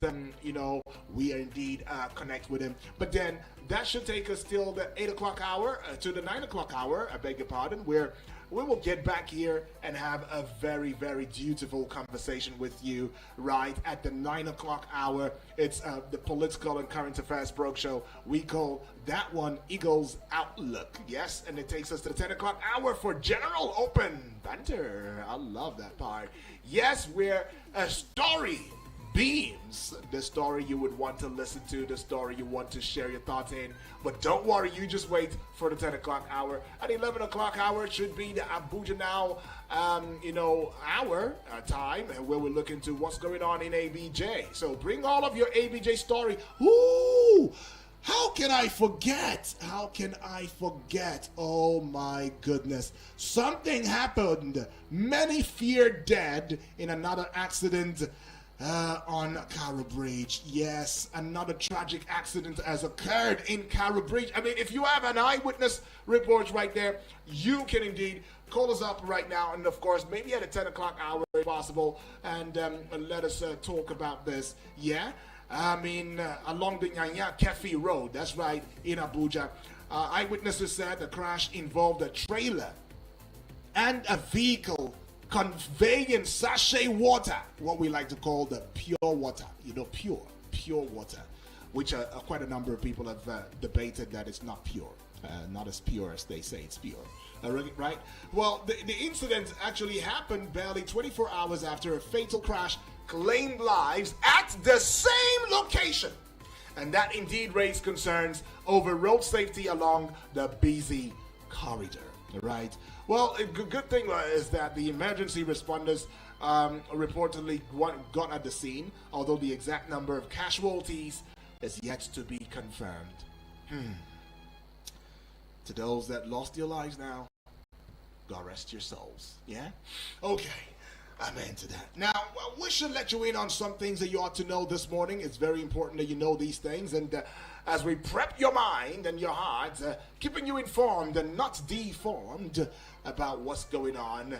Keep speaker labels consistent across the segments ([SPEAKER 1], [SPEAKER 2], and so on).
[SPEAKER 1] we are indeed connect with him. But then that should take us till the 8 o'clock hour, to the 9 o'clock hour, I beg your pardon, where we will get back here and have a very, very dutiful conversation with you right at the 9 o'clock hour. It's the political and current affairs broke show. We call that one Eagles Outlook. Yes, and it takes us to the 10 o'clock hour for General Open Banter. I love that part. Yes, we're a story beams, the story you would want to listen to, the story you want to share your thoughts in. But don't worry, you just wait for the 10 o'clock hour. At 11 o'clock hour, it should be the Abuja Now, hour time, where we look into what's going on in ABJ. So bring all of your ABJ story. Ooh! How can I forget? How can I forget? Oh my goodness. Something happened. Many feared dead in another accident on Carroll Bridge. Yes, another tragic accident has occurred in Carroll Bridge. I mean, if you have an eyewitness report right there, you can indeed call us up right now, and of course, maybe at a 10 o'clock hour if possible, and let us talk about this. Yeah, I mean, along the Nyanya Kefi Road, that's right, in Abuja. Eyewitnesses said the crash involved a trailer and a vehicle conveying sachet water, what we like to call the pure water, pure water, which quite a number of people have debated that it's not pure, not as pure as they say it's pure. Right? Well, the incident actually happened barely 24 hours after a fatal crash claimed lives at the same location. And that indeed raised concerns over road safety along the busy corridor. Right? Well, a good thing is that the emergency responders reportedly got at the scene, although the exact number of casualties is yet to be confirmed. To those that lost their lives now, God rest your souls. Yeah? Okay. Amen to that. Now, we should let you in on some things that you ought to know this morning. It's very important that you know these things. And as we prep your mind and your heart, keeping you informed and not deformed about what's going on,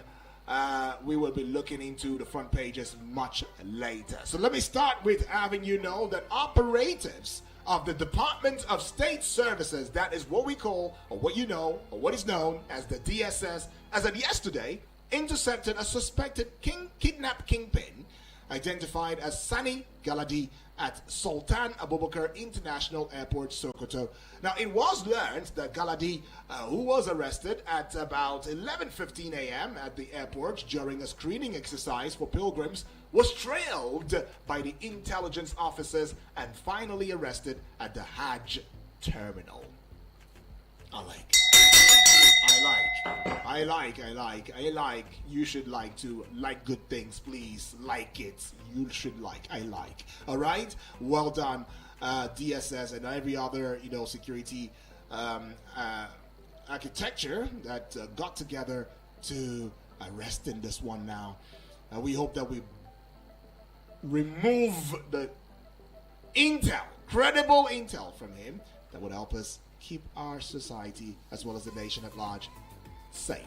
[SPEAKER 1] we will be looking into the front pages much later. So let me start with having you know that operatives of the Department of State Services, that is what we call, or what you know, or what is known as the DSS, as of yesterday, intercepted a suspected kidnap kingpin identified as Sani Galadi at Sultan Abubakar International Airport, Sokoto. Now, it was learned that Galadi, who was arrested at about 11:15 a.m. at the airport during a screening exercise for pilgrims, was trailed by the intelligence officers and finally arrested at the Hajj terminal. I like. You should like to like good things, please. Like it. You should like. All right? Well done, DSS and every other, security architecture that got together to arrest in this one now. We hope that we remove the intel, credible intel from him that would help us keep our society as well as the nation at large safe.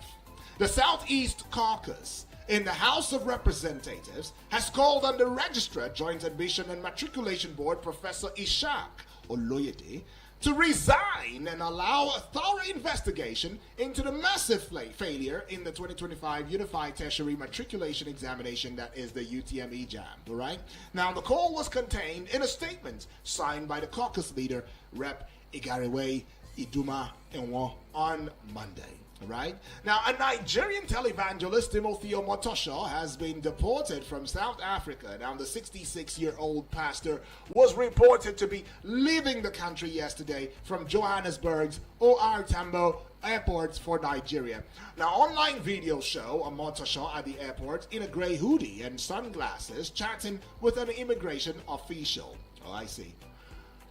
[SPEAKER 1] The Southeast Caucus in the House of Representatives has called on the Registrar, Joint Admission and Matriculation Board, Professor Ishaq Oloyede, to resign and allow a thorough investigation into the massive failure in the 2025 Unified Tertiary Matriculation Examination, that is the UTME JAM. All right? Now, the call was contained in a statement signed by the caucus leader, Rep. Igarewe Iduma Enwo, on Monday. Right? Now, a Nigerian televangelist, Timothy Omotosho, has been deported from South Africa. Now, the 66-year-old pastor was reported to be leaving the country yesterday from Johannesburg's O.R. Tambo Airport for Nigeria. Now, online videos show Omotosho at the airport in a gray hoodie and sunglasses chatting with an immigration official. Oh, I see.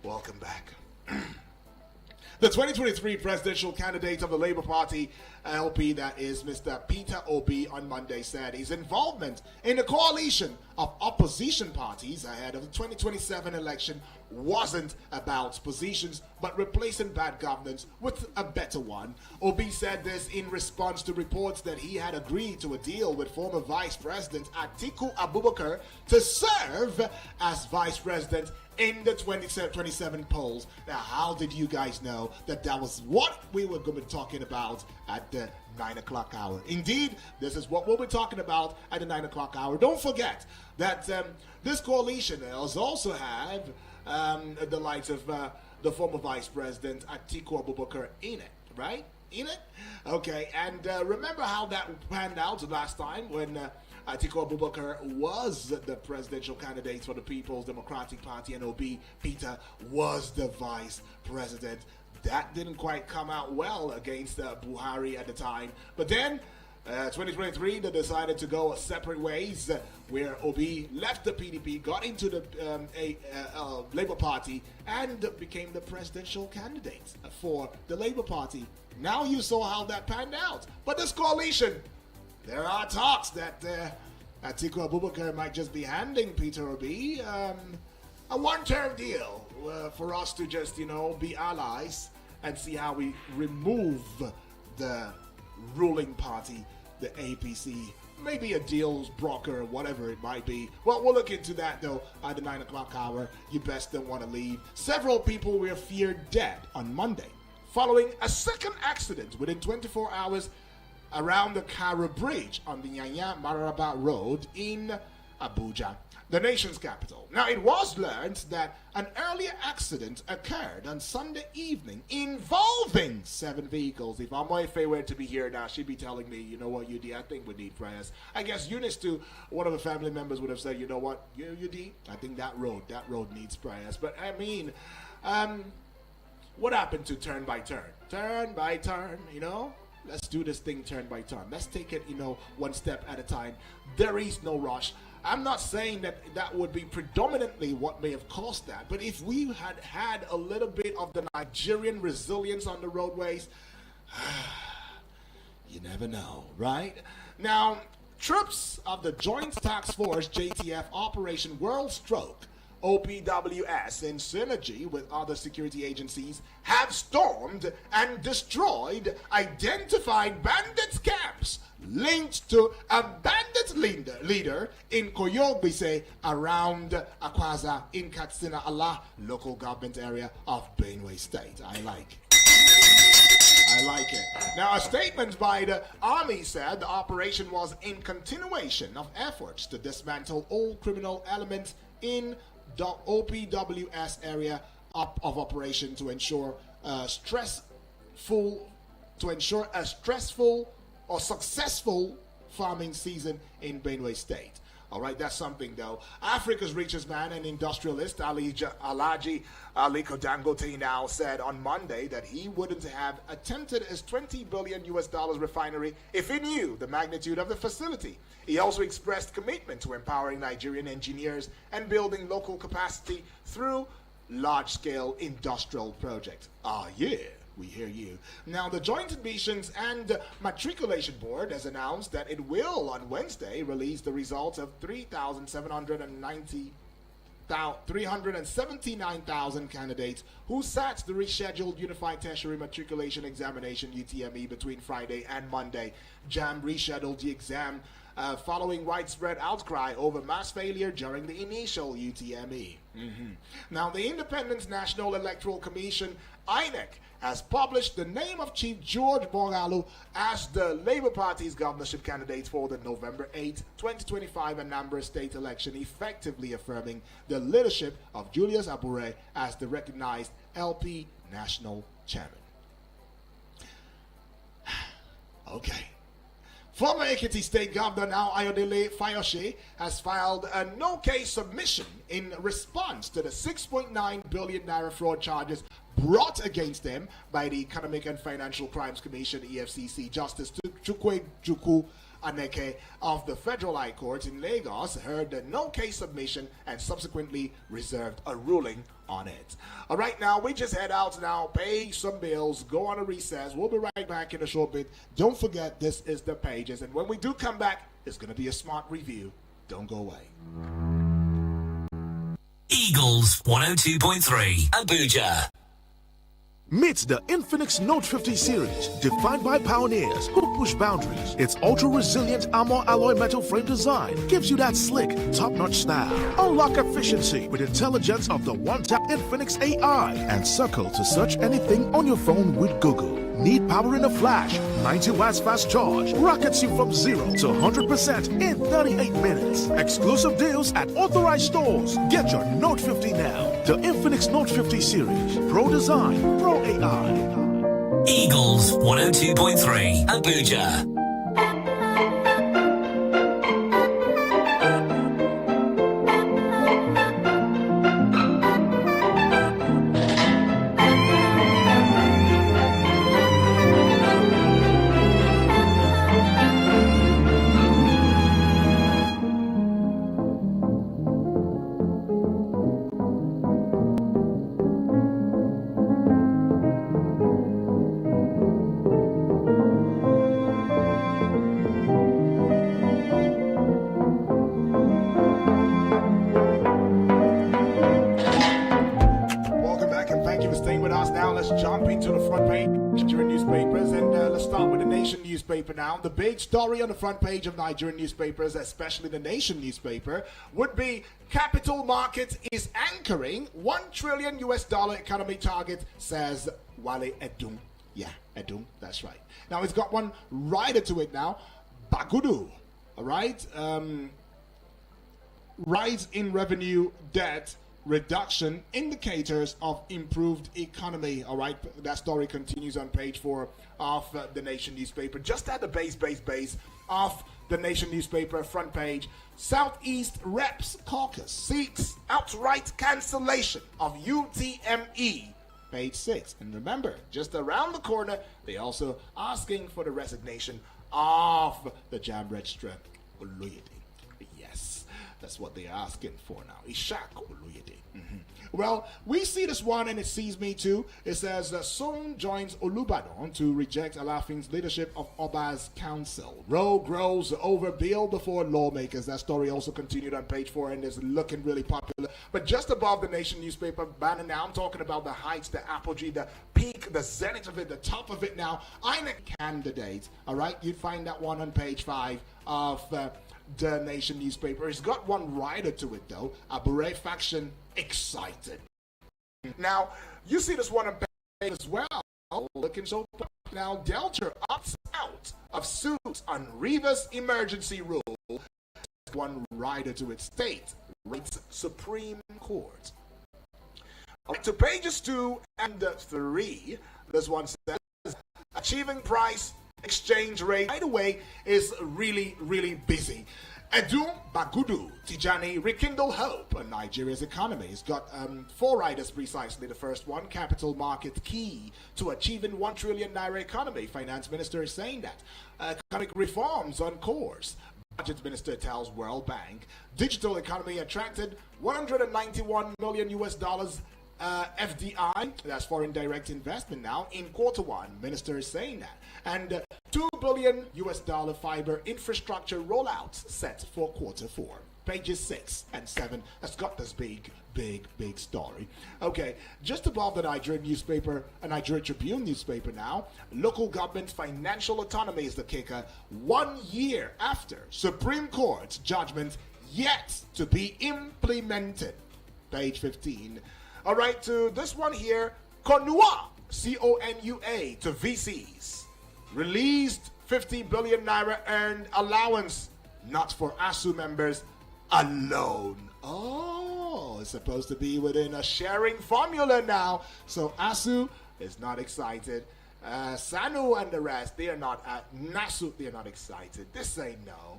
[SPEAKER 1] Welcome back. The 2023 presidential candidate of the Labour Party, LP, that is Mr. Peter Obi, on Monday said his involvement in the coalition of opposition parties ahead of the 2027 election wasn't about positions, but replacing bad governance with a better one. Obi said this in response to reports that he had agreed to a deal with former Vice President Atiku Abubakar to serve as Vice President in the 2027 polls. Now, how did you guys know that that was what we were going to be talking about at the 9 o'clock hour? Indeed, this is what we'll be talking about at the 9 o'clock hour. Don't forget that this coalition has also have the likes of the former Vice President Atiku Abubakar in it, right? In it? Okay, and remember how that panned out last time when Atiku Abubakar was the presidential candidate for the People's Democratic Party and Obi Peter was the vice president. That didn't quite come out well against Buhari at the time. But then 2023, they decided to go separate ways, where Obi left the PDP, got into the Labour Party, and became the presidential candidate for the Labour Party. Now you saw how that panned out. But this coalition, there are talks that Atiku Abubakar might just be handing Peter Obi a one-term deal for us to just, be allies and see how we remove the ruling party, the APC, maybe a deal broker or whatever it might be. Well, we'll look into that though at the 9 o'clock hour. You best don't want to leave. Several people were feared dead on Monday following a second accident within 24 hours around the Kara Bridge on the Nyanya Mararaba Road in Abuja, the nation's capital. Now, it was learned that an earlier accident occurred on Sunday evening involving 7 vehicles. If Amoife were to be here now, she'd be telling me, you know what, UD, I think we need prayers. I guess Eunice too, one of the family members would have said, you know what, UD, I think that road needs prayers. But I mean, what happened to turn by turn? Turn by turn, Let's do this thing turn by turn. Let's take it, one step at a time. There is no rush. I'm not saying that would be predominantly what may have caused that, but if we had had a little bit of the Nigerian resilience on the roadways, you never know, right? Now, troops of the Joint Task Force JTF Operation World Stroke, OPWS, in synergy with other security agencies, have stormed and destroyed identified bandits camps linked to a bandit leader in Koyogbise around Akwaza in Katsina Allah local government area of Benue State. I like it. Now, a statement by the Army said the operation was in continuation of efforts to dismantle all criminal elements in the OPWS area of operation to ensure a stressful or successful farming season in Benue State. All right, that's something though. Africa's richest man and industrialist Alhaji Aliko Dangote now said on Monday that he wouldn't have attempted his $20 billion refinery if he knew the magnitude of the facility. He also expressed commitment to empowering Nigerian engineers and building local capacity through large-scale industrial projects. Ah, yeah. We hear you. Now, the Joint Admissions and Matriculation Board has announced that it will, on Wednesday, release the results of 379,000 candidates who sat the rescheduled Unified Tertiary Matriculation Examination, UTME, between Friday and Monday. JAMB rescheduled the exam following widespread outcry over mass failure during the initial UTME. Now, the Independent National Electoral Commission, INEC, has published the name of Chief George Moghalu as the Labour Party's governorship candidate for the November 8, 2025 Anambra State election, effectively affirming the leadership of Julius Abure as the recognized LP national chairman. Okay. Former Ekiti State Governor, now Ayodele Fayose, has filed a no-case submission in response to the 6.9 billion naira fraud charges brought against him by the Economic and Financial Crimes Commission, EFCC. Justice Chukwe Juku Aneke of the Federal High Court in Lagos heard the no case submission and subsequently reserved a ruling on it. All right, now we just head out now, pay some bills, go on a recess. We'll be right back in a short bit. Don't forget, this is the Pages, and when we do come back, it's going to be a smart review. Don't go away.
[SPEAKER 2] Eagles 102.3 Abuja.
[SPEAKER 3] Meet the Infinix Note 50 series, defined by pioneers who push boundaries. Its ultra-resilient armor alloy metal frame design gives you that slick, top-notch style. Unlock efficiency with intelligence of the one-tap Infinix AI and circle to search anything on your phone with Google. Need power in a flash? 90 watts fast charge rockets you from 0 to 100% in 38 minutes. Exclusive deals at authorized stores. Get your Note 50 now. The Infinix Note 50 series. Pro design, pro AI.
[SPEAKER 2] Eagles 102.3 Abuja.
[SPEAKER 1] Newspaper now. The big story on the front page of Nigerian newspapers, especially the Nation newspaper, would be capital market is anchoring $1 trillion economy target, says Wale Edun. Yeah, Edun, that's right. Now it's got one rider to it now, Bagudu. All right, rise in revenue, debt reduction, indicators of improved economy. All right, that story continues on page 4 of the Nation newspaper. Just at the base of the Nation newspaper front page, Southeast Reps Caucus seeks outright cancellation of UTME. Page 6. And remember, just around the corner, they also asking for the resignation of the JAMB registrar, Oluyede. Yes, that's what they're asking for now. Ishak Oluyede. Well, we see this one and it sees me too. It says Son joins Olubadan to reject Alafin's leadership of Oba's council. Row grows over bill before lawmakers. That story also continued on page 4 and is looking really popular. But just above the Nation newspaper banner now, I'm talking about the heights, the apogee, the peak, the zenith of it, the top of it now. INEC candidate, all right? You'd find that one on page 5 of the Nation newspaper. It's got one rider to it though. Abure faction excited. Now, you see this one on page as well. Looking so now, Delta opts out of suit on Rivers emergency rule. One rider to its state, rates Supreme Court. To pages 2 and 3, this one says, achieving price exchange rate, by the way, is really, really busy. Edun Bagudu Tijani rekindle hope on Nigeria's economy. It's got 4 riders precisely. The first one, capital market key to achieving 1 trillion naira economy. Finance minister is saying that. Economic reforms on course. Budget minister tells World Bank. Digital economy attracted 191 million US dollars FDI, that's foreign direct investment now, in Q1. Minister is saying that. And $2 billion US dollar fiber infrastructure rollouts set for Q4. Pages 6 and 7 has got this big story. Okay, just above the Nigerian newspaper, a Nigeria Tribune newspaper now, local government financial autonomy is the kicker 1 year after Supreme Court's judgment yet to be implemented. Page 15. All right, to this one here, Konua, C-O-N-U-A, to VCs. Released 50 billion naira earned allowance, not for ASU members alone. Oh, it's supposed to be within a sharing formula now. So ASU is not excited. SANU and the rest, they are not, NASU, they are not excited. This ain't no.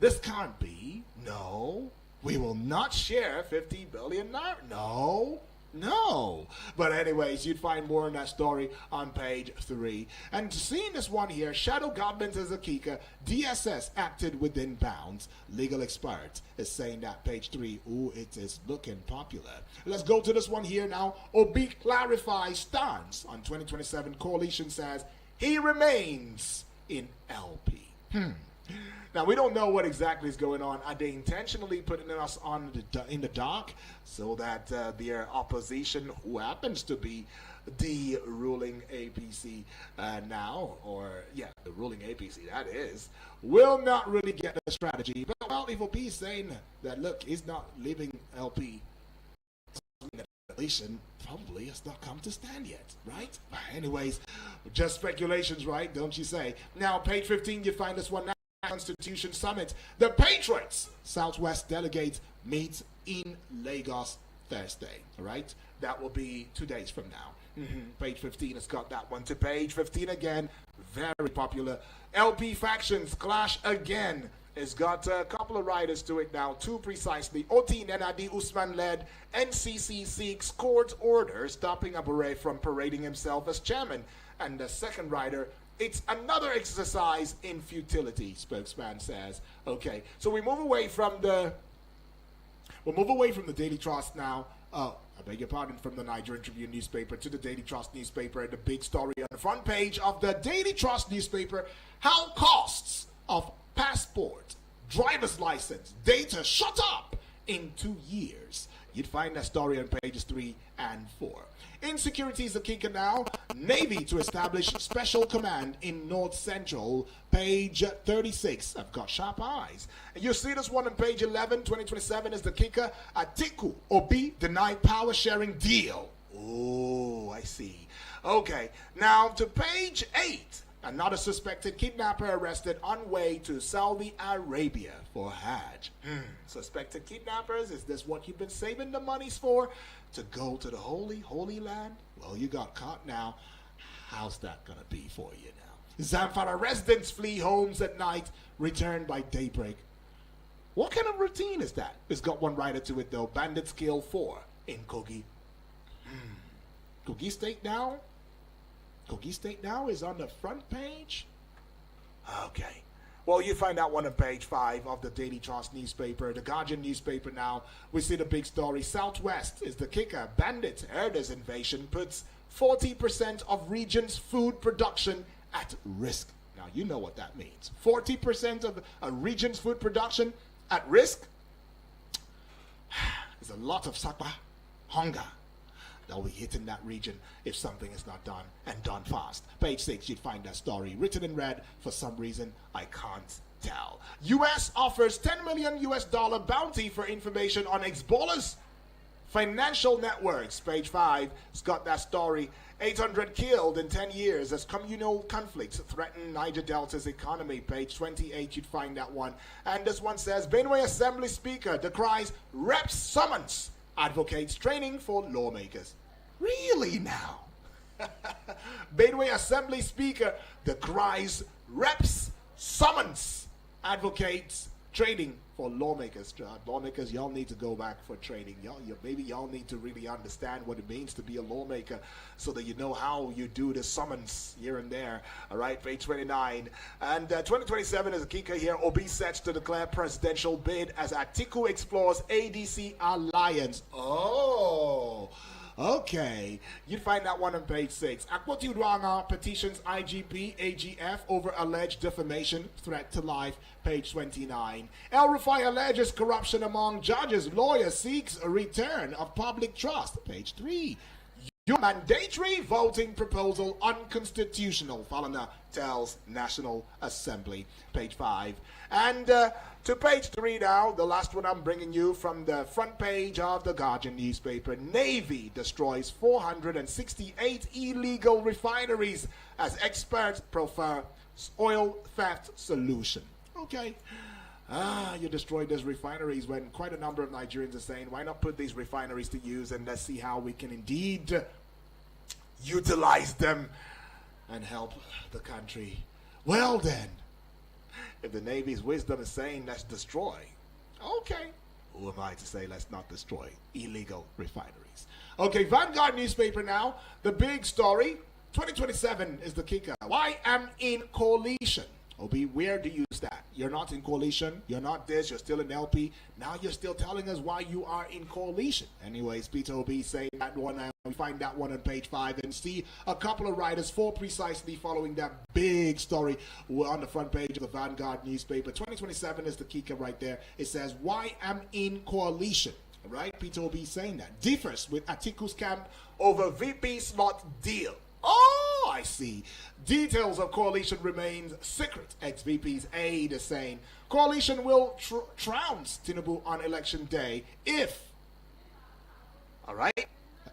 [SPEAKER 1] This can't be. No. We will not share 50 billion naira. No. No. But anyways, you'd find more on that story on page 3. And seeing this one here, shadow government as a Kika, DSS acted within bounds. Legal expert is saying that page 3, ooh, it is looking popular. Let's go to this one here now. Obi clarifies stance on 2027. Coalition says he remains in LP. Now, we don't know what exactly is going on. Are they intentionally putting us in the dark so that their opposition, who happens to be the ruling APC now, or, yeah, the ruling APC, that is, will not really get the strategy? But, well, Evo is saying that, look, he's not leaving LP. The coalition probably has not come to stand yet, right? Anyways, just speculations, right? Don't you say? Now, page 15, you find this one now. Constitution Summit. The Patriots Southwest delegate meets in Lagos Thursday. All right, that will be 2 days from now. Page 15 has got that one. To page 15 again, very popular. LP factions clash again. It's got a couple of riders to it now, 2 precisely. Oti Nenadi Usman led NCC seeks court order stopping Abure from parading himself as chairman. And the second rider, it's another exercise in futility, spokesman says. Okay, so we move away from the Daily Trust now. I beg your pardon, from the Nigerian Tribune newspaper to the Daily Trust newspaper. The big story on the front page of the Daily Trust newspaper: how costs of passport, driver's license, data shot up in 2 years. You'd find that story on pages 3 and 4. Insecurity is the kicker now. Navy to establish special command in North Central. Page 36. I've got sharp eyes. And you see this one on page 11. 2027 is the kicker. Atiku Obi denied power sharing deal. Oh, I see. Okay. Now to page 8. Another suspected kidnapper arrested on way to Saudi Arabia for Hajj. Suspected kidnappers, is this what you've been saving the monies for? To go to the holy land? Well, you got caught now. How's that gonna be for you now? Zamfara residents flee homes at night, return by daybreak. What kind of routine is that? It's got one rider to it though. Bandits kill 4 in Kogi. Kogi State now? Kogi State now is on the front page? Okay. Well, you find that one on page 5 of the Daily Trust newspaper. The Guardian newspaper now, we see the big story. Southwest is the kicker. Bandit herders invasion puts 40% of region's food production at risk. Now, you know what that means. 40% of a region's food production at risk? There's a lot of sakwa, hunger, that will be hitting that region if something is not done, and done fast. Page 6, you'd find that story written in red. For some reason, I can't tell. U.S. offers $10 million bounty for information on Hezbollah's financial networks. Page 5, it's got that story. 800 killed in 10 years as communal conflicts threaten Niger Delta's economy. Page 28, you'd find that one. And this one says, Benue Assembly Speaker decries reps summons. Advocates training for lawmakers. Really now? Benue Assembly Speaker decries reps summons. Advocates training for lawmakers. Lawmakers, y'all need to go back for training. Maybe y'all need to really understand what it means to be a lawmaker so that you know how you do the summons here and there. All right, page 29. And 2027 is a kicker here. Obi sets to declare presidential bid as Atiku explores ADC alliance. Oh, okay. You'd find that one on page 6. Akwati Udwanga petitions IGP, AGF over alleged defamation, threat to life. Page 29. El Rufai alleges corruption among judges. Lawyer seeks a return of public trust. Page 3. Your mandatory voting proposal unconstitutional. Falana tells National Assembly. Page 5. And to page 3 now, the last one I'm bringing you from the front page of the Guardian newspaper. Navy destroys 468 illegal refineries as experts prefer oil theft solution. Okay. You destroyed those refineries when quite a number of Nigerians are saying, why not put these refineries to use and let's see how we can indeed utilize them and help the country. Well then, if the Navy's wisdom is saying let's destroy, okay, who am I to say let's not destroy illegal refineries? Okay, Vanguard newspaper now. The big story, 2027 is the kicker. Why am in coalition? Obi, where do you stand? You're not in coalition. You're not this. You're still in LP. Now you're still telling us why you are in coalition. Anyways, Peter Obi saying that one. We find that one on page 5 and see a couple of writers for precisely following that big story on the front page of the Vanguard newspaper. 2027 is the kicker right there. It says, why am in coalition? Right? Peter Obi saying that. Differs with Atiku's camp over VP slot deal. Oh, I see. Details of coalition remains secret. Ex-VP's aide is saying coalition will trounce Tinubu on election day if. All right.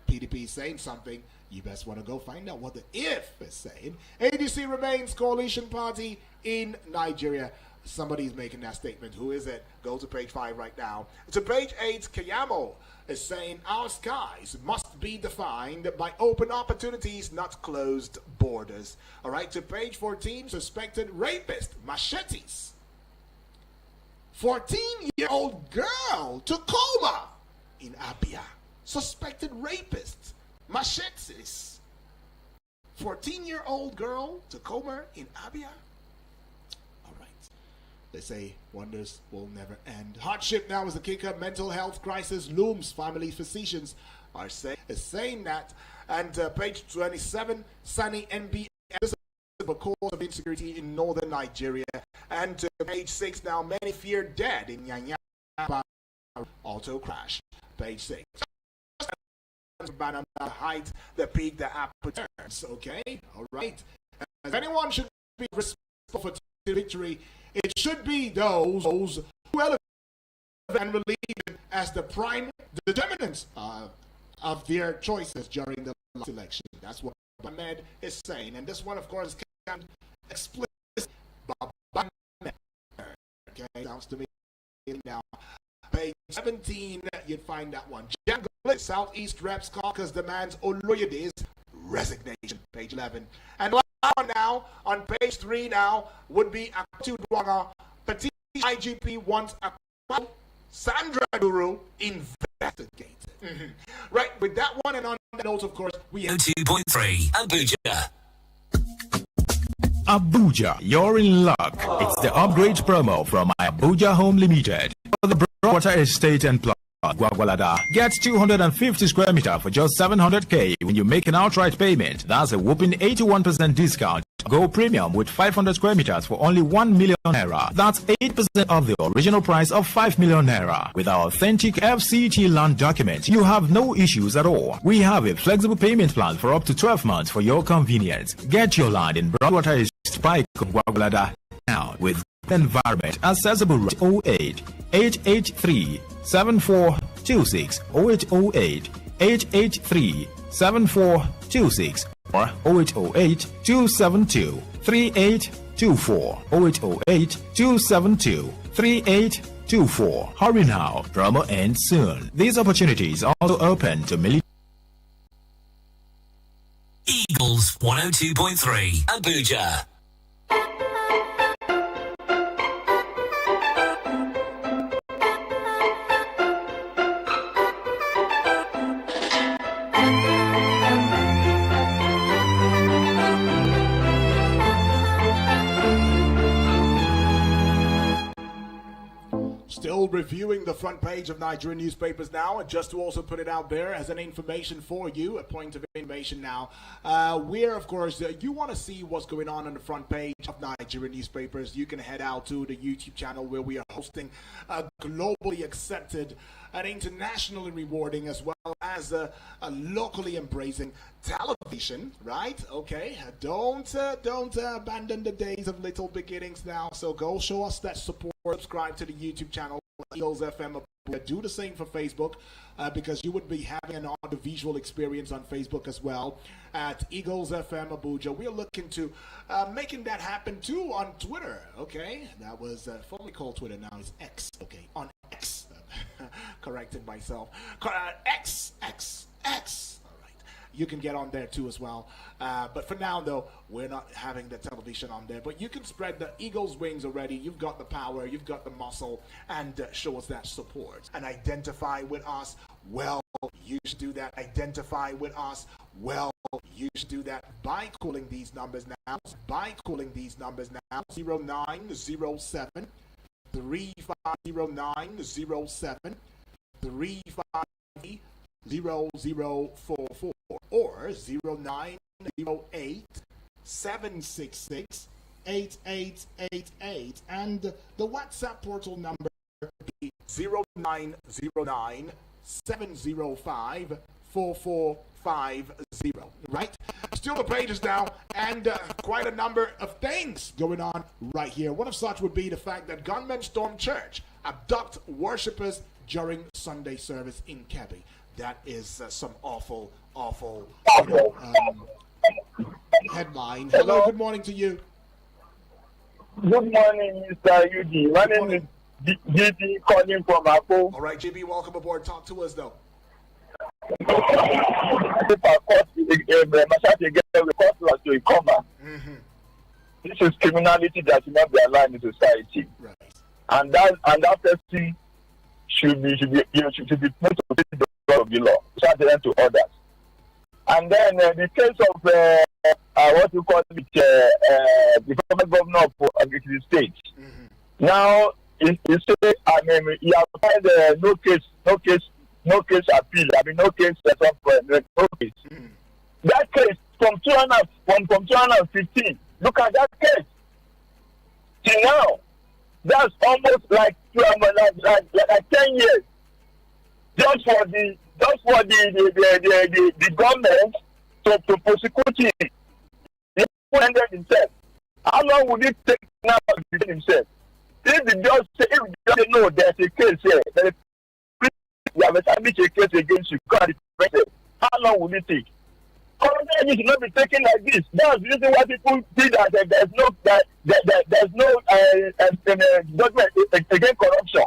[SPEAKER 1] PDP is saying something. You best want to go find out what the if is saying. ADC remains coalition party in Nigeria. Somebody's making that statement. Who is it? Go to page 5 right now. To page 8, Kayamo is saying our skies must be defined by open opportunities, not closed borders. All right, to page 14, suspected rapist, machetes. 14-year-old girl to coma in Abia. Suspected rapist, machetes. 14-year-old girl to coma in Abia. They say wonders will never end. Hardship now is the kicker. Mental health crisis looms. Family physicians are saying that. And page 27, Sani NBS a cause of insecurity in northern Nigeria. And page 6 now, many fear dead in Yanya auto crash. Page 6. Banana height, the peak, the apple turns. Okay, all right. If anyone should be responsible for victory, it should be those who elevate and relieve as the prime determinants of their choices during the last election. That's what Ahmed is saying. And this one, of course, can explicit. Okay, sounds to me now. Page 17, you'd find that one. Jangle Southeast Reps Caucus demands Oloyede's resignation. Page 11. And now on page 3 now would be Aktu Dwaga. Petit IGP wants a Sandra Guru investigated. Right, with that one and on that note, of course, we have
[SPEAKER 2] 2.3 Abuja.
[SPEAKER 4] Abuja, you're in luck. It's the upgrade promo from Abuja Home Limited. For the Broadwater Estate and Plot, Gwagwalada. Get 250 square meter for just 700k when you make an outright payment. That's a whopping 81% discount. Go premium with 500 square meters for only 1 million naira. That's 8% of the original price of 5 million naira. With our authentic FCT land document, you have no issues at all. We have a flexible payment plan for up to 12 months for your convenience. Get your land in Broadwater East Pike, Gwagwalada now with environment accessible rate 08 883 7426 0808 883 7426 or 0808 272 3824 0808 272 3824. Hurry now, promo ends soon. These opportunities are also open to military.
[SPEAKER 2] Eagles 102.3 Abuja.
[SPEAKER 1] Still reviewing the front page of Nigerian newspapers now, and just to also put it out there as an information for you, a point of information now, where of course you want to see what's going on the front page of Nigerian newspapers, you can head out to the YouTube channel where we are hosting a globally accepted and internationally rewarding as well as a locally embracing television, right? Okay, don't abandon the days of little beginnings now. So go show us that support. Subscribe to the YouTube channel Eagles FM. Do the same for Facebook because you would be having an audiovisual experience on Facebook as well at Eagles FM Abuja. We're looking to making that happen too on Twitter. Okay, that was formerly called Twitter, now it's X. Okay, on X. Corrected myself. X. All right. you can get on there too as well. But for now, though, we're not having the television on there. But you can spread the eagle's wings already. You've got the power, you've got the muscle, and show us that support. And identify with us. Well, you should do that. Identify with us. Well, you should do that by calling these numbers now. 0907 350907 350044 or 0908 766 8888, and the WhatsApp portal number be 0909 705 4450. Right? Still the pages now, and quite a number of things going on right here. One of such would be the fact that gunmen storm church, abduct worshippers during Sunday service in Kebbi. That is some awful headline. Hello, good morning to you.
[SPEAKER 5] Good morning, Mr. Yuji. My name is JB calling from Apple.
[SPEAKER 1] All right, JB, welcome aboard. Talk to us, though.
[SPEAKER 5] This is criminality that should not be allowed in society,
[SPEAKER 1] right.
[SPEAKER 5] and that person should be put to the door of the law, transferred to others. And then the case of what you call it, the former governor of the state. Now he said, he has filed no case appeal. No case. That case from 2015. Look at that case. Till now, that's almost like 10 years. Just for the government to prosecute him. He ended himself. How long would it take now to defend himself? If the judge say no, there's a case here, we have established a case against you, how long will it take? Currently, should not be taken like this. That's the reason why people see that there's no judgment against corruption.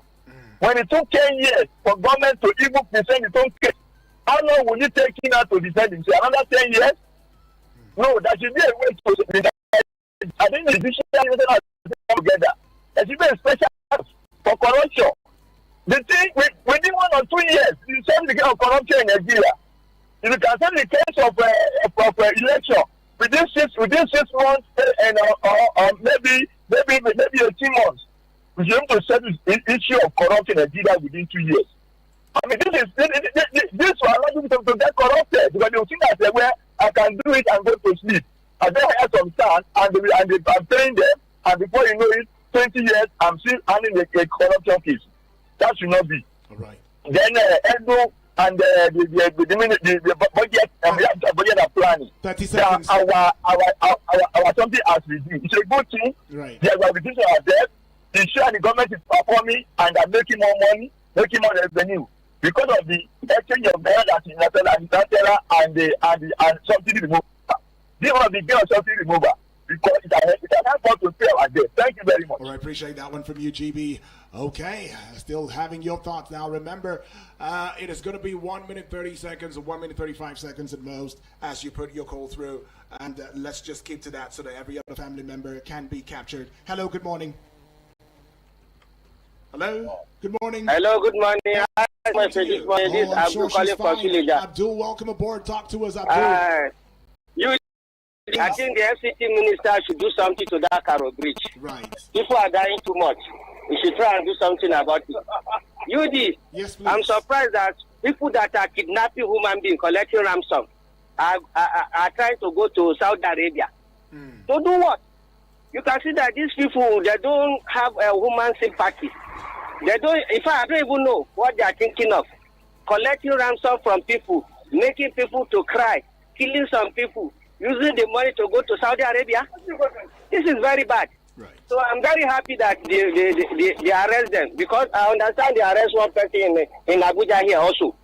[SPEAKER 5] When it took 10 years for government to even present its own case, how long will it take him now to defend himself? Another 10 years? No, that should be a way to. I think the judiciary together. There should be a special house for corruption. The thing within 1 or 2 years, you send the case of corruption in Nigeria. If you can send the case of election within 6 months and maybe 18 months, we should be able to settle the issue of corruption in Nigeria within 2 years. I mean, this will allow people to get corrupted because they will think that where I can do it and go to sleep. And then I have some stand and I'm paying them, and before you know it, 20 years, I'm still handling a corruption case. That should not be.
[SPEAKER 1] All right.
[SPEAKER 5] Then Edo and the budget budget and planning.
[SPEAKER 1] 30 seconds.
[SPEAKER 5] Our something has reduced. It's a good thing.
[SPEAKER 1] Right.
[SPEAKER 5] They are reducing our debt. Ensure the government is performing and are making more money, making more revenue because of the exchange of money that is and subsidy removal. This one begin on subsidy removal because it has helped us to pay our debt. Thank you very much.
[SPEAKER 1] All right, appreciate that one from you, GB. Okay, still having your thoughts now. Remember, it is going to be 1 minute 30 seconds or 1 minute 35 seconds at most as you put your call through. And let's just keep to that so that every other family member can be captured. Hello, good morning. Hello, good morning.
[SPEAKER 6] Hello, good morning. Hi,
[SPEAKER 1] This is Abdul calling from Villager. Abdul, welcome aboard. Talk to us, Abdul.
[SPEAKER 6] I think the FCT minister should do something to that Karo Bridge.
[SPEAKER 1] Right.
[SPEAKER 6] People are dying too much. We should try and do something about it. UD,
[SPEAKER 1] yes, please.
[SPEAKER 6] I'm surprised that people that are kidnapping human beings, collecting ransom, are trying to go to Saudi Arabia. To do what? You can see that these people, they don't have a human sympathy. They don't, in fact, I don't even know what they are thinking of. Collecting ransom from people, making people to cry, killing some people, using the money to go to Saudi Arabia. This is very bad.
[SPEAKER 1] Right.
[SPEAKER 6] So I'm very happy that they arrest them because I understand they arrest one person in Abuja here also.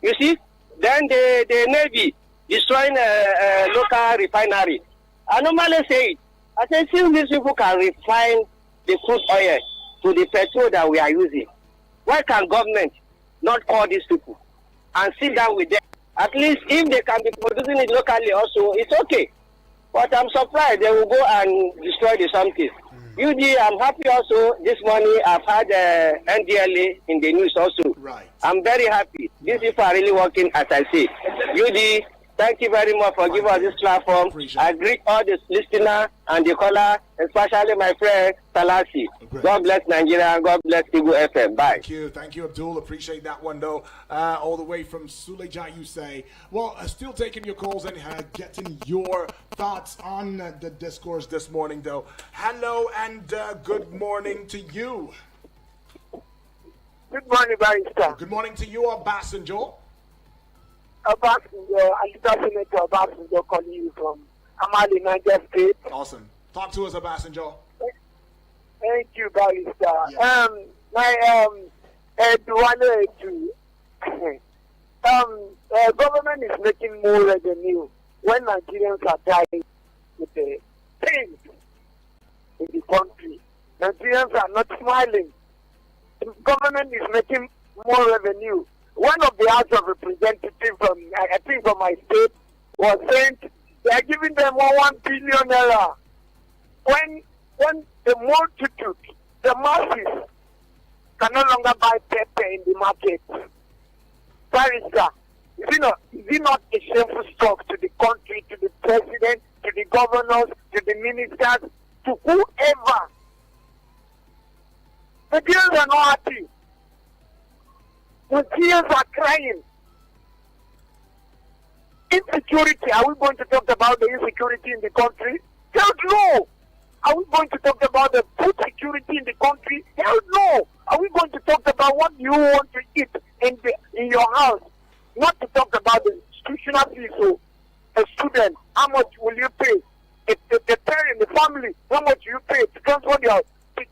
[SPEAKER 6] You see? Then the Navy destroying a local refinery. I normally say it. I say, since these people can refine the crude oil to the petrol that we are using, why can government not call these people and sit down with them At least if they can be producing it locally also, it's okay. But I'm surprised they will go and destroy the something. UD, I'm happy also this morning I've had NDLA in the news also.
[SPEAKER 1] Right.
[SPEAKER 6] I'm very happy. These people are really working as I say. UD, thank you very much for giving us this platform. I greet all the listeners and the caller, especially my friend Salasi. God bless Nigeria and God bless Eagle FM. Bye.
[SPEAKER 1] Thank you, Abdul. Appreciate that one, though. All the way from Suleja, you say. Well, still taking your calls and getting your thoughts on the discourse this morning, though. Hello and good morning to you.
[SPEAKER 7] Good morning, Barrister.
[SPEAKER 1] Good morning to you, Obasanjo.
[SPEAKER 7] Obasanjo, Senator Obasanjo calling you from Amali, Niger State.
[SPEAKER 1] Awesome. Talk to us, Obasanjo.
[SPEAKER 7] Thank you, Barrister.
[SPEAKER 1] Yes.
[SPEAKER 7] Government is making more revenue when Nigerians are dying with the pain in the country. Nigerians are not smiling. The government is making more revenue. One of the House of Representatives from, I think from my state, was saying they are giving them 1 billion naira. When the multitude, the masses, can no longer buy pepper in the market. Barrister, is it not a shameful stroke to the country, to the president, to the governors, to the ministers, to whoever? The girls are not happy. The tears are crying. Insecurity, are we going to talk about the insecurity in the country? Hell no! Are we going to talk about the food security in the country? Hell no! Are we going to talk about what you want to eat in your house? Not to talk about the institutional fees. So, a student, how much will you pay? The parent, the family, how much you pay to transfer your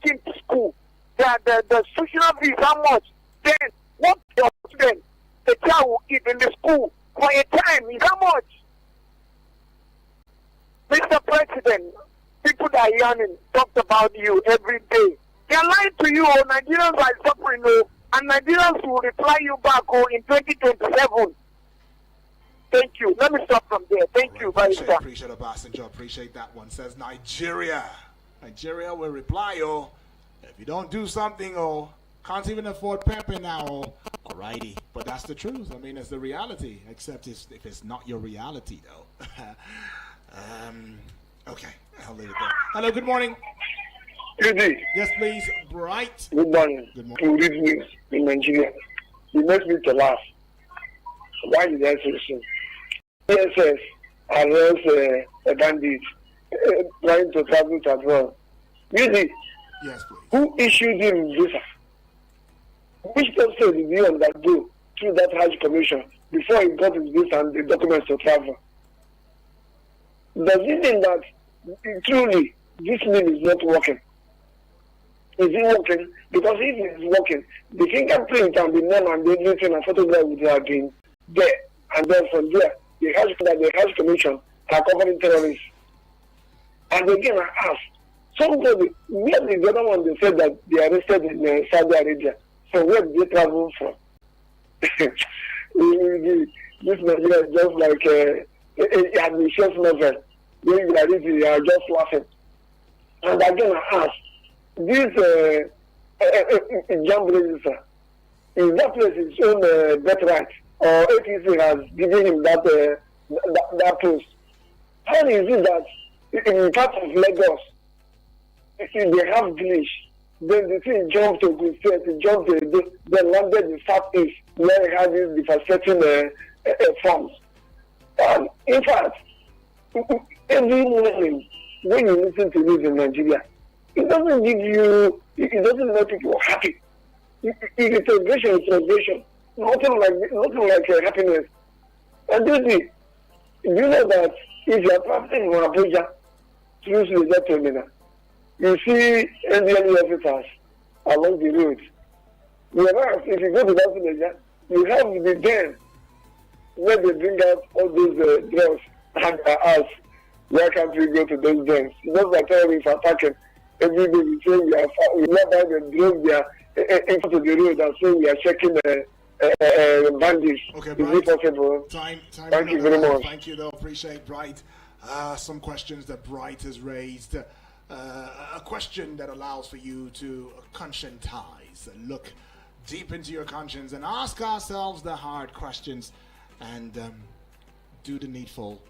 [SPEAKER 7] kid to school? The institutional fees, how much? Then, what your student, the child will eat in the school for a time is how much? Mr. President, people that are yawning talk about you every day. They are lying to you. Nigerians are suffering, and Nigerians will reply you back in 2027. Thank you. Let me stop from there. Thank you, Barrister.
[SPEAKER 1] Appreciate Obasanjo. Appreciate that one. Says Nigeria. Nigeria will reply, if you don't do something, can't even afford pepper now, alrighty. But that's the truth. I mean, it's the reality. Except if it's not your reality, though. Okay, I'll leave it there. Hello, good morning.
[SPEAKER 5] Judy,
[SPEAKER 1] Yes, please. Bright.
[SPEAKER 5] good morning.
[SPEAKER 1] Good morning.
[SPEAKER 5] To read news in Nigeria. It makes me to laugh. Why did I say so? PSS arrests a bandit trying to travel to abroad. Judy,
[SPEAKER 1] Yes, please.
[SPEAKER 5] who issued him visa? Which process did he undergo through that Hajj Commission before he got his visa and the documents to travel? Does it mean that truly this mean is not working? Is it working? Because if it is working, the fingerprint and the name and the everything and photograph would have been there. And then from there, the Hajj Commission are covering terrorists. And again, I ask, somebody, where is the other one they said that they arrested in Saudi Arabia? So where did they travel from? This Nigeria is just like an ambitious novel. When you are reading, you are just laughing. And again, I ask, this Jamboree visa, is that place his own birthright, or APC has given him that post? How is it that in part of Lagos, they have glitch, then the thing jumped to the state, it jumped to then landed in southeast, where it has these devastating farms. And in fact, every morning when you listen to news in Nigeria, it doesn't give you, it doesn't make people happy. It's celebration, nothing like happiness. And do you know that if you are traveling from Abuja through the terminal, you see NDLE officers along the road. Whereas if you go to that village, you have the den where they bring out all those drugs and ask, why can't we go to those dens? Those are terrorists attacking. Every day we say we are by the drugs, they are in front of the road and so we are checking bandits.
[SPEAKER 1] Okay,
[SPEAKER 5] Is
[SPEAKER 1] Bright.
[SPEAKER 5] it possible?
[SPEAKER 1] Time
[SPEAKER 5] Thank you very much.
[SPEAKER 1] Thank you, though. Appreciate Bright. Some questions that Bright has raised. A question that allows for you to conscientize, look deep into your conscience and ask ourselves the hard questions and do the needful.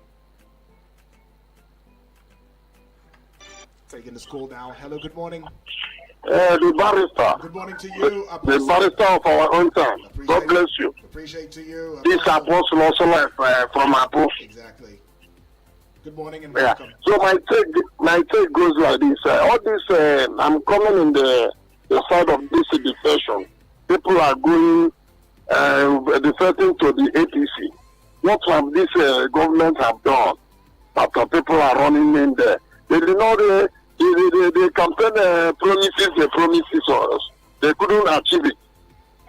[SPEAKER 1] Taking the school now. Hello, good morning.
[SPEAKER 5] The barrister.
[SPEAKER 1] Good morning to you.
[SPEAKER 5] The barrister of our own town. God bless you.
[SPEAKER 1] Appreciate to you.
[SPEAKER 5] This Apostle also left from Abu.
[SPEAKER 1] Exactly. Good morning and
[SPEAKER 5] Yeah.
[SPEAKER 1] welcome.
[SPEAKER 5] So my take goes like this. All this, I'm coming in the side of this defection. People are going defecting to the APC. What have this government have done? After people are running in there, they did not. The campaign promises us. They couldn't achieve it.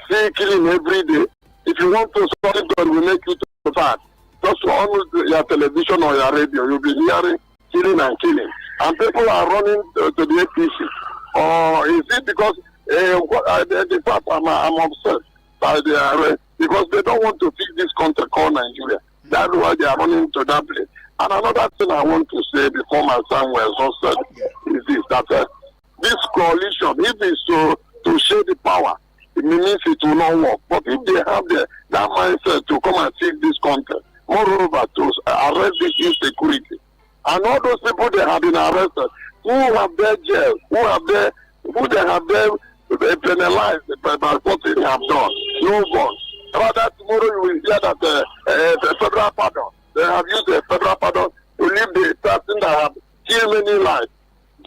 [SPEAKER 5] See, killing every day. If you want to stop it, God will make you to the fact. Just on your television or your radio, you'll be hearing killing and killing. And people are running to the APC. Or is it because the fact I'm upset by the arrest? Because they don't want to fix this country called Nigeria. That's why they are running to that place. And another thing I want to say before my time was also is this, that this coalition, if it's to share the power, it means it will not work. But if they have that mindset to come and save this country, moreover to arrest this insecurity, and all those people they have been arrested, who have their jail, who they have their penalized by what they have done, no one. Rather tomorrow you will hear that the federal pardon. They have used the federal pardon to leave the person that have killed many lives.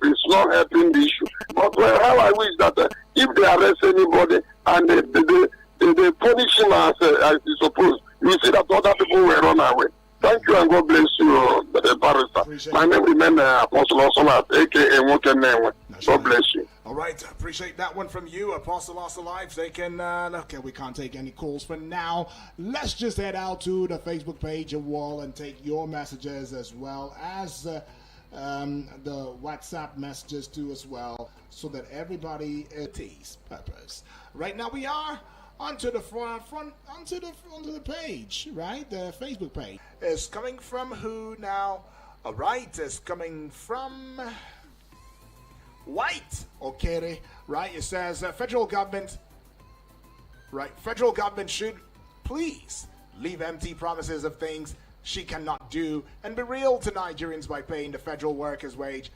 [SPEAKER 5] It's not helping the issue. But how I wish that if they arrest anybody and they punish him as is supposed, you see that other people will run away. Thank you and God bless you, the barrister. My name remains Apostle Osolat, aka Wokenewe. God bless you.
[SPEAKER 1] All right, appreciate that one from you, Apostle Lives. They can, okay, we can't take any calls for now. Let's just head out to the Facebook page of Wall and take your messages as well as the WhatsApp messages too as well, so that everybody is purpose. Right now we are onto the onto the page, right? The Facebook page is coming from who now? All right, it's coming from White, okay, right? It says federal government should please leave empty promises of things she cannot do and be real to Nigerians by paying the federal workers' wage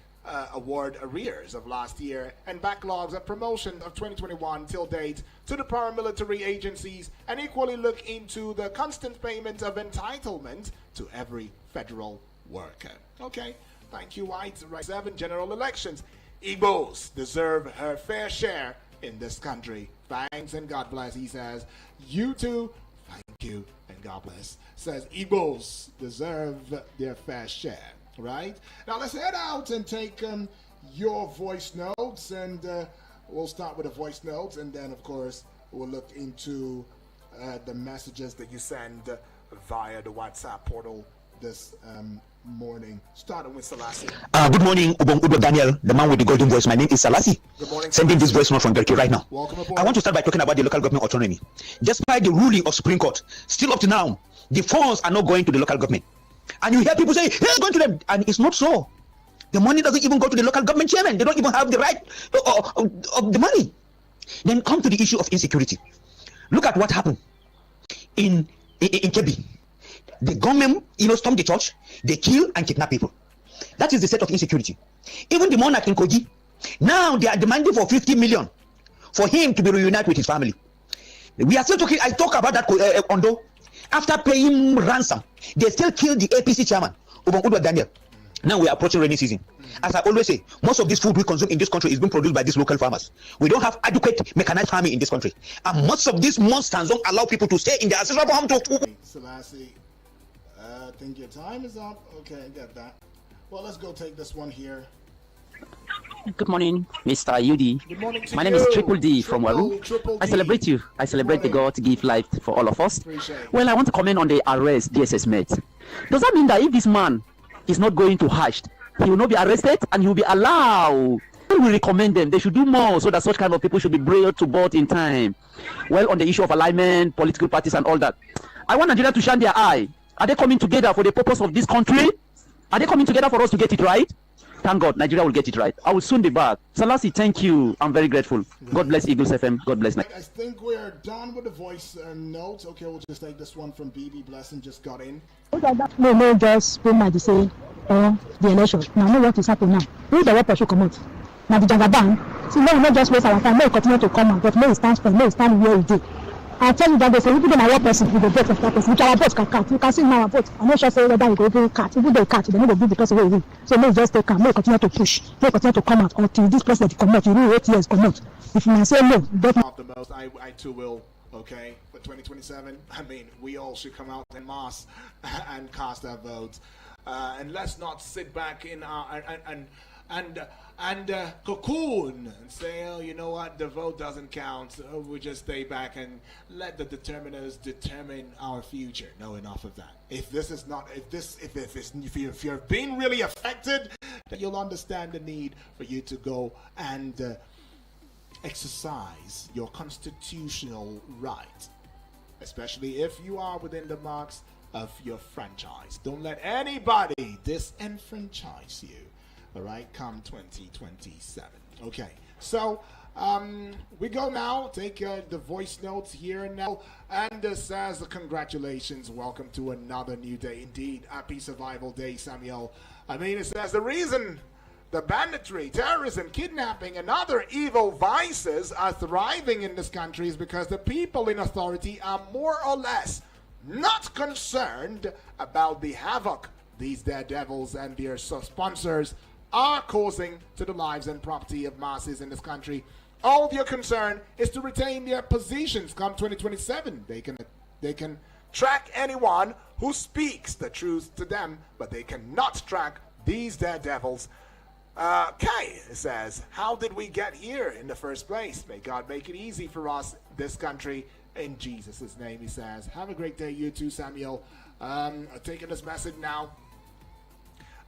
[SPEAKER 1] award arrears of last year and backlogs of promotion of 2021 till date to the paramilitary agencies, and equally look into the constant payment of entitlement to every federal worker. Okay, thank you, White. Right, 7 general elections. Igbos deserve her fair share in this country. Thanks and God bless, he says. You too, thank you and God bless. Says Igbos deserve their fair share. Right? Now let's head out and take your voice notes, and we'll start with the voice notes, and then of course we'll look into the messages that you send via the WhatsApp portal this morning, starting with Selassie.
[SPEAKER 8] Good morning, Udo Daniel, the man with the golden voice. My name is Selassie.
[SPEAKER 1] Good morning.
[SPEAKER 8] Sending this voice note from Turkey right now.
[SPEAKER 1] Welcome aboard.
[SPEAKER 8] I want to start by talking about the local government autonomy. Despite the ruling of Supreme Court, still up to now, the funds are not going to the local government. And you hear people say, hey, it's going to them. And it's not so. The money doesn't even go to the local government chairman. They don't even have the right of the money. Then come to the issue of insecurity. Look at what happened in Kebbi. The government, stormed the church. They kill and kidnap people. That is the set of insecurity. Even the monarch in Kogi, now they are demanding for 50 million for him to be reunited with his family. We are still talking. I talk about that Ondo. After paying ransom, they still killed the APC chairman, Udo Daniel. Now we are approaching rainy season. As I always say, most of this food we consume in this country is being produced by these local farmers. We don't have adequate mechanized farming in this country. And most of these monsters don't allow people to stay in their ancestral farm to...
[SPEAKER 1] Selassie, I think your time is up. Okay, I get that. Well, let's go take this one here.
[SPEAKER 9] Good morning, Mr. Yudi.
[SPEAKER 1] Good morning to
[SPEAKER 9] My
[SPEAKER 1] you.
[SPEAKER 9] name is Triple D from Waru.
[SPEAKER 1] Triple
[SPEAKER 9] I
[SPEAKER 1] D.
[SPEAKER 9] celebrate you. I celebrate the God to give life for all of us.
[SPEAKER 1] Appreciate it.
[SPEAKER 9] Well, I want to comment on the arrest DSS made. Does that mean that if this man is not going to Hajj, he will not be arrested and he will be allowed to when we recommend them, they should do more so that such kind of people should be brought to board in time. Well, on the issue of alignment, political parties, and all that, I want Nigeria to shine their eye. Are they coming together for the purpose of this country? Are they coming together for us to get it right? Thank God, Nigeria will get it right. I will soon be back. Salasi, thank you. I'm very grateful. God bless Eagles FM. God bless Nigeria.
[SPEAKER 1] I think we're done with the voice notes. Okay, we'll just take this one from BB Blessing. Just got in.
[SPEAKER 10] No, just put my say the election. Now, know what is happening now. Who the weapon should come out? Now, the Jagaban. See, no, not just waste our time. No, continue to come out, but no, it stands for no, stand where it is. I tell you that they say, even though our person with the vote of that person, which our vote can cut. You can see now our vote. I'm not sure say whether we go to cut. Even though cut, they don't go do because of it. So no, just take calm. No, continue to push. No, continue to come out until this president come out. You know, 8 years come out. If you say no,
[SPEAKER 1] the most, I too will. Okay, for 2027. I mean, we all should come out en masse and cast our votes. And let's not sit back in our and cocoon and say, oh, you know what, the vote doesn't count. So we just stay back and let the determiners determine our future. No, enough of that. If you're being really affected, then you'll understand the need for you to go and exercise your constitutional right, especially if you are within the marks of your franchise. Don't let anybody disenfranchise you. All right, come 2027. Okay, so we go now. Take the voice notes here and now. And says, congratulations, welcome to another new day. Indeed, happy survival day, Samuel. I mean, it says the reason the banditry, terrorism, kidnapping, and other evil vices are thriving in this country is because the people in authority are more or less not concerned about the havoc these daredevils and their sponsors are causing to the lives and property of masses in this country. All their concern is to retain their positions come 2027. They can track anyone who speaks the truth to them, but they cannot track these daredevils. Kay says, how did we get here in the first place? May God make it easy for us, this country, in Jesus' name, he says. Have a great day, you too, Samuel. Taking this message now.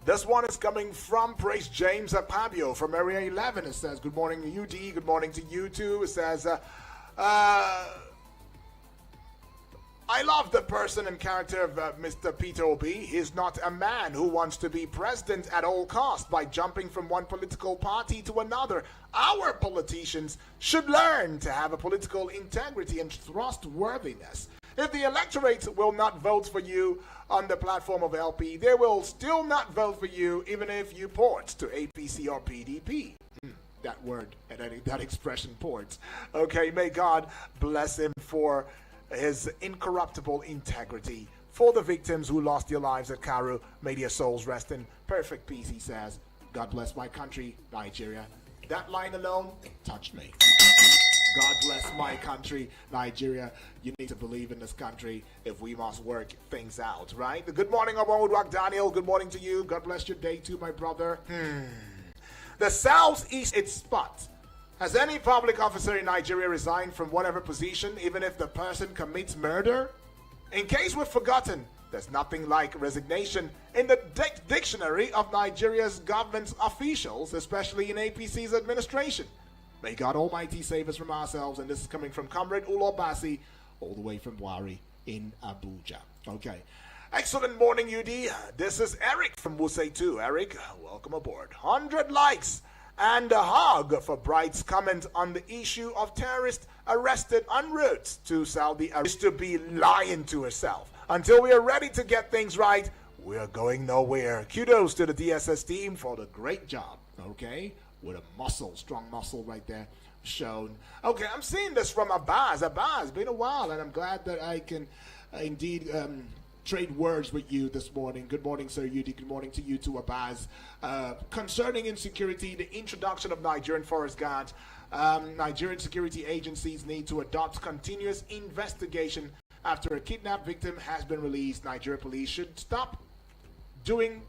[SPEAKER 1] This one is coming from Praise James Apabio from Area 11. It says, good morning to UD, good morning to you too. It says, I love the person and character of Mr. Peter Obi. He's not a man who wants to be president at all costs by jumping from one political party to another. Our politicians should learn to have a political integrity and trustworthiness. If the electorate will not vote for you on the platform of LP, they will still not vote for you even if you port to APC or PDP. That word, that expression, ports. Okay, may God bless him for his incorruptible integrity. For the victims who lost their lives at Karu, may their souls rest in perfect peace, he says. God bless my country, Nigeria. That line alone touched me. God bless my country, Nigeria. You need to believe in this country if we must work things out, right? Good morning, Obonwoodwak Daniel. Good morning to you. God bless your day too, my brother. The Southeast, its spot. Has any public officer in Nigeria resigned from whatever position, even if the person commits murder? In case we've forgotten, there's nothing like resignation in the dictionary of Nigeria's government officials, especially in APC's administration. May God Almighty save us from ourselves. And this is coming from Comrade Ulo Basi, all the way from Wari in Abuja. Okay. Excellent morning, UD. This is Eric from Wuse 2. Eric, welcome aboard. 100 likes and a hug for Bright's comment on the issue of terrorists arrested en route to Saudi Arabia. To be lying to herself. Until we are ready to get things right, we are going nowhere. Kudos to the DSS team for the great job. Okay? With a muscle, strong muscle right there shown. Okay, I'm seeing this from Abaz. Abaz, been a while, and I'm glad that I can indeed trade words with you this morning. Good morning, Sir Yudi. Good morning to you too, Abaz. Concerning insecurity, the introduction of Nigerian Forest Guard, Nigerian security agencies need to adopt continuous investigation after a kidnapped victim has been released. Nigeria police should stop going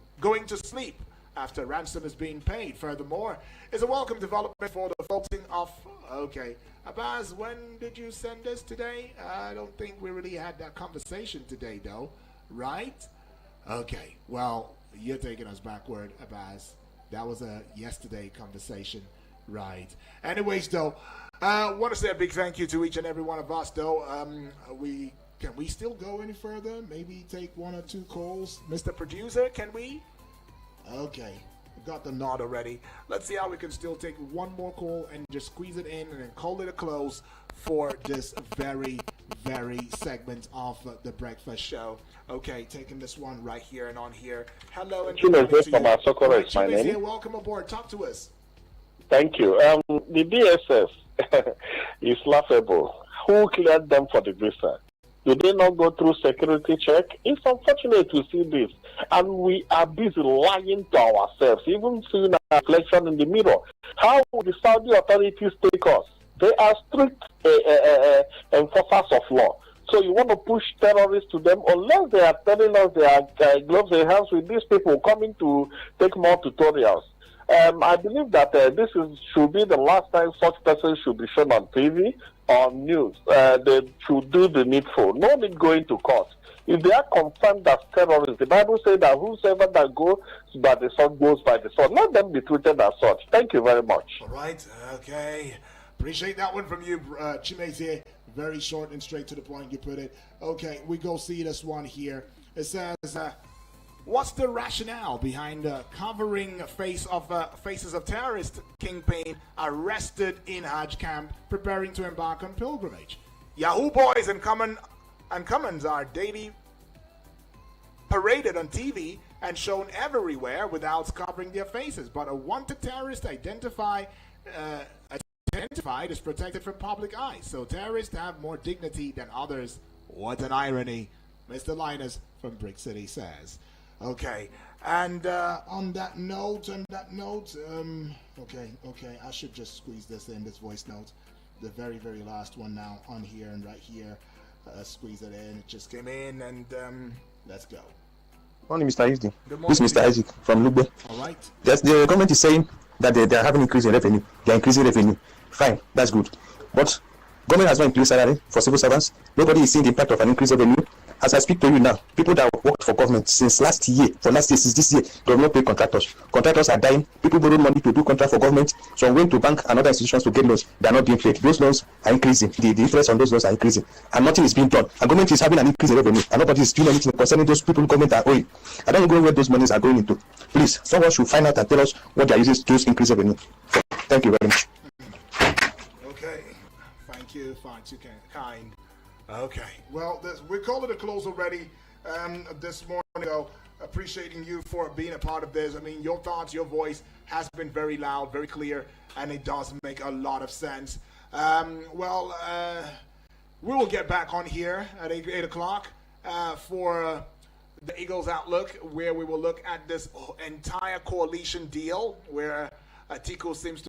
[SPEAKER 1] to sleep after ransom is being paid. Furthermore, it's a welcome development for the voting of... Okay. Abaz, when did you send this today? I don't think we really had that conversation today, though. Right? Okay. Well, you're taking us backward, Abaz. That was a yesterday conversation. Right. Anyways, though, I want to say a big thank you to each and every one of us, though. Can we still go any further? Maybe take one or two calls? Mr. Producer, can we? Okay. Got the nod already. Let's see how we can still take one more call and just squeeze it in and then call it a close for this very, very segment of the breakfast show. Okay, taking this one right here and on here. Hello and
[SPEAKER 11] from Asokoro is my name.
[SPEAKER 1] Here. Welcome aboard. Talk to us.
[SPEAKER 11] Thank you. The DSS is laughable. Who cleared them for the visa? Did they not go through security check? It's unfortunate to see this. And we are busy lying to ourselves, even seeing our reflection in the mirror. How will the Saudi authorities take us? They are strict enforcers of law. So you want to push terrorists to them unless they are telling us they are gloves in hands with these people coming to take more tutorials. I believe that should be the last time such persons should be shown on TV or news. They should do the needful. No need going to court. If they are confirmed as terrorists, the Bible says that whosoever that goes by the sword goes by the sword. Let them be treated as such. Thank you very much.
[SPEAKER 1] All right. Okay. Appreciate that one from you, Chimezie. Very short and straight to the point you put it. Okay, we go see this one here. It says, what's the rationale behind covering faces of terrorist kingpin arrested in Hajj camp preparing to embark on pilgrimage? Yahoo boys and commons are daily paraded on TV and shown everywhere without covering their faces. But a wanted terrorist identified is protected from public eyes. So terrorists have more dignity than others. What an irony, Mr. Linus from Brick City says. Okay, and on that note, okay, I should just squeeze this in, this voice note. The very, very last one now on here and right here. Squeeze it in. It just came in, and let's go.
[SPEAKER 12] Morning, Mr. Isdi.
[SPEAKER 1] Good morning.
[SPEAKER 12] This is Mr. Isaac from Lugbe.
[SPEAKER 1] All right.
[SPEAKER 12] The government is saying that they are having increase in revenue. They are increasing revenue. Fine, that's good. But government has not increased salary for civil servants. Nobody is seeing the impact of an increased revenue. As I speak to you now, people that have worked for government since last year, since this year, they have not paid contractors. Contractors are dying. People borrow money to do contract for government. So going to bank and other institutions to get loans, they are not being paid. Those loans are increasing. The interest on those loans are increasing. And nothing is being done. And government is having an increase in revenue. And nobody is doing anything concerning those people government are owing. I don't know where those monies are going into. Please, someone should find out and tell us what they are using to increase revenue. Thank you very much.
[SPEAKER 1] Okay. Thank you. Fine. Too kind. Okay. Well, we call it a close already this morning, though. Appreciating you for being a part of this. I mean, your thoughts, your voice has been very loud, very clear, and it does make a lot of sense. We will get back on here at 8 o'clock for the Eagles Outlook, where we will look at this entire coalition deal, where Atiku seems to